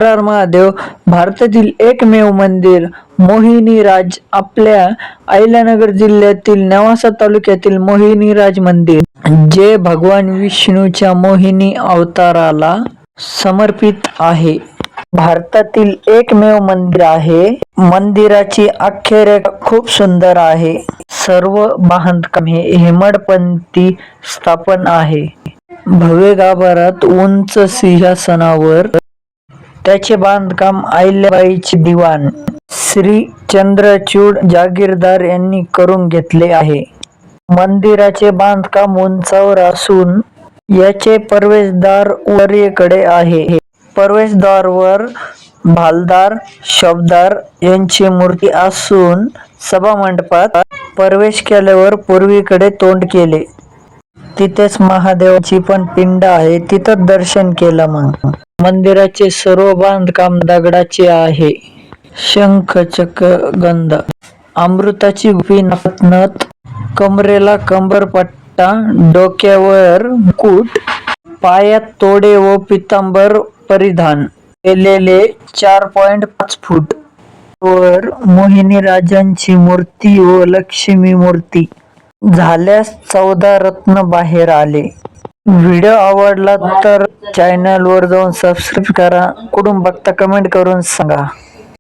हर महादेव भारतातील एकमेव मंदिर मोहिनीराज आपल्या अहिल्यानगर जिल्ह्यातील नेवासा तालुक्यातील मोहिनीराज मंदिर, जे भगवान विष्णूच्या मोहिनी अवताराला समर्पित आहे. भारतातील एकमेव मंदिर आहे. मंदिराची आख्यायिका खूप सुंदर आहे. सर्व बांधकाम हे हेमाडपंथी स्थापना आहे. भव्य गाभाऱ्यात उंच सिंहासनावर त्याचे बांधकाम अहिल्याबाईंचे दिवाण श्री चंद्रचूड जागीरदार यांनी करून घेतले आहे. मंदिराचे बांधकाम उंचावर असून याचे प्रवेशद्वार उत्तरेकडे आहे. प्रवेशद्वारावर भालदार शोभादार यांची मूर्ती असून सभामंडपात प्रवेश केल्यावर पूर्वेकडे तोंड केले. तिथेच महादेवाची पण पिंड आहे. तिथं दर्शन केलं. मग मंदिराचे सर्व बांधकाम दगडाचे आहे. शंख चक्र गदा, अमृताची गुफी, नाकात नथ, कमरेला कंबरपट्टा, डोक्यावर मुकुट, पायात तोडे व पितांबर परिधान केलेले 4.5 फूट वर मोहिनीराजांची मूर्ती व लक्ष्मी मूर्ती झाल्यास 14 रत्न बाहेर आले. व्हिडिओ आवडला तर चॅनल वर जाऊन सबस्क्राईब करा. कुठून बघता कमेंट करून सांगा.